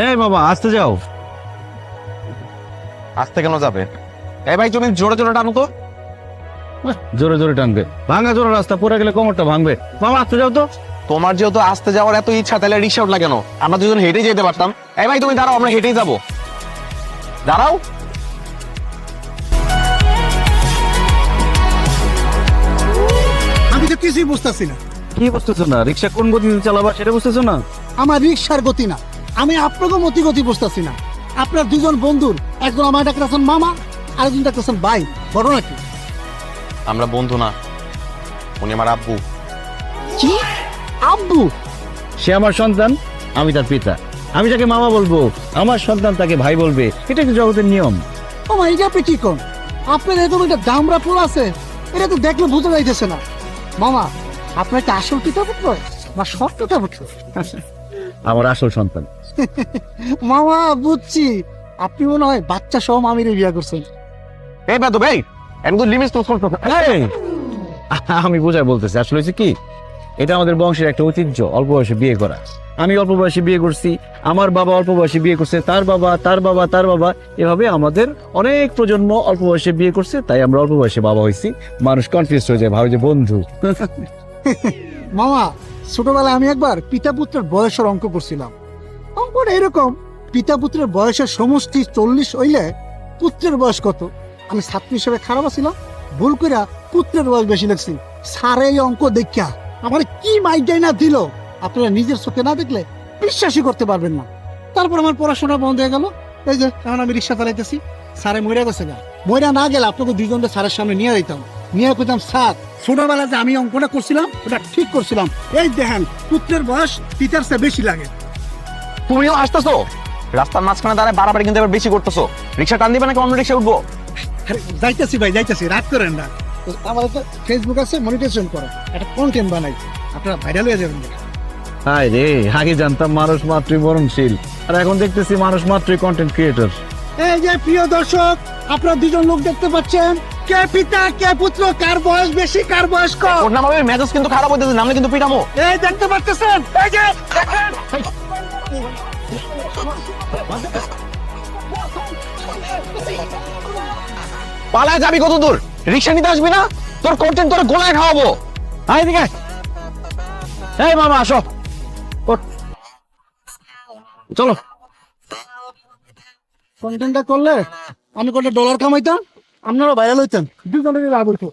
এই বাবা আসতে যাও। আসতে কেন যাবে? এই ভাই তুমি জোরে জোরে টানো তো। জোরে জোরে টানবে, ভাঙা জোরে রাস্তা পড়ে গেলে কোমরটা ভাঙবে। বাবা আসতে যাও তো। তোমার যেহেতু আসতে যাওয়ার এত ইচ্ছা, তাহলে রিক্সা উঠলা কেন? আমরা দুজন হেঁটেই যেতে পারতাম। এই ভাই তুমি দাঁড়াও, আমরা হেঁটেই যাবো। দাঁড়াও। আমি তো কিছুই বুঝতেছি না। কি বুঝতেছো না? রিক্সা কোন গতিতে চালাবা সেটা বুঝতেছো না? আমার রিক্সার গতি না, আমি আপনাকে গতি বুঝতেছি না। আপনার দুজন বন্ধুর, একজন আমার ডাকতেছেন মামা, আরেকজন ডাকতেছেন ভাই। ঘটনা কি? আমরা বন্ধু না, উনি আমার আব্বু। কি? আব্বু? সে আমার সন্তান, আমি তার পিতা। আমি যাকে মামা বলবো, আমার সন্তান তাকে ভাই বলবে। এটা কি জগতের নিয়ম? মামা এটা আপনি কি করেন? আপনার এরকম একটা দামরা ফুল আছে, এটা তো দেখলে বোঝা যাইতেছে না। মামা, আপনার একটা আসল পিতা পুত্র বা সৎ পিতা পুত্র? আমার আসল সন্তান। মামা বুঝছি, আপনি মনে হয় বাচ্চা সহ মামিরে বিয়ে করছেন। এই বেদু ভাই, একদম লিমিট ক্রস করছো। এই, আমি বোঝাই বলতেছি, আসলে হচ্ছে কি, এটা আমাদের বংশের একটা ঐতিহ্য, অল্প বয়সে বিয়ে করা। আমি অল্প বয়সে বিয়ে করছি, আমার বাবা অল্প বয়সে বিয়ে করছে, তার বাবা, তার বাবা, তার বাবা, এভাবে আমাদের অনেক প্রজন্ম অল্প বয়সে বিয়ে করছে, তাই আমরা অল্প বয়সে বাবা হয়েছি। মানুষ কনফিউজ হয়ে যায়, ভাবে যে বন্ধু। মামা, ছোটবেলায় আমি একবার পিতা পুত্রের বয়সের অঙ্ক করছিলাম। অঙ্কটা এরকম, পিতা পুত্রের বয়সের সমষ্টি 40 হইলে পুত্রের বয়স কত? আমি ছাত্র হিসেবে খারাপ ছিলাম, ভুল কইরা পুত্রের বয়স বেশি লাগছি। স্যার এই অঙ্ক দেখা আমার কি মাইন্ডাই না দিল, আপনারা নিজের চোখে না দেখলে বিশ্বাসই করতে পারবেন না। তারপর আমার পড়াশোনা বন্ধ হয়ে গেল। এই যে এখন আমি রিক্সা চালাইতেছি, স্যারে মইরা গেছে গা। মইরা না গেলে আপনাকে দুইজনকে স্যারের সামনে নিয়ে যেতাম, নিয়ে কইতাম, স্যার ছোটবেলায় যে আমি অঙ্কটা করছিলাম ওটা ঠিক করছিলাম, এই দেখেন পুত্রের বয়স পিতার চেয়ে বেশি লাগে। তুমিও আসতেছো, রাস্তার মাঝখানে দাঁড়ায় বাড়াবাড়ি কিন্তু এবার বেশি করতেছো। রিক্সা টান দিবে নাকি অন্য রিক্সা উঠবো? যাইতেছি ভাই, যাইতেছি, রাত করেন না। আমার একটা ফেসবুক আছে, মনিটাইজেশন করে একটা কন্টেন্ট বানাই, আপনারা ভাইরাল হয়ে যাবেন। হায় রে, আগে জানতাম মানুষ মাত্রই মরণশীল, আর এখন দেখতেছি মানুষ মাত্রই কন্টেন্ট ক্রিয়েটর। এই যে প্রিয় দর্শক, আপনারা দুজন লোক দেখতে পাচ্ছেন, কে পিতা কে পুত্র, কার বয়স বেশি কার বয়স কম। ওর নাম হবে মেজাজ কিন্তু খারাপ হইতেছে, নামলে কিন্তু পিটামো। এই দেখতে পাচ্ছেন, এই যে দেখেন। পালায় যাবি কত দূর? রিক্সা নিতে আসবি না? তোর কন্টেন্ট তোর গোলায় খাওয়াবো। আয় দিকে। এই মামা আসো, ওঠ। চলো। কন্টেন্টটা করলে আমি কত ডলার কামাইতাম, আপনারা ভাইরাল হইতেন, দুজনের লাভ হইতো।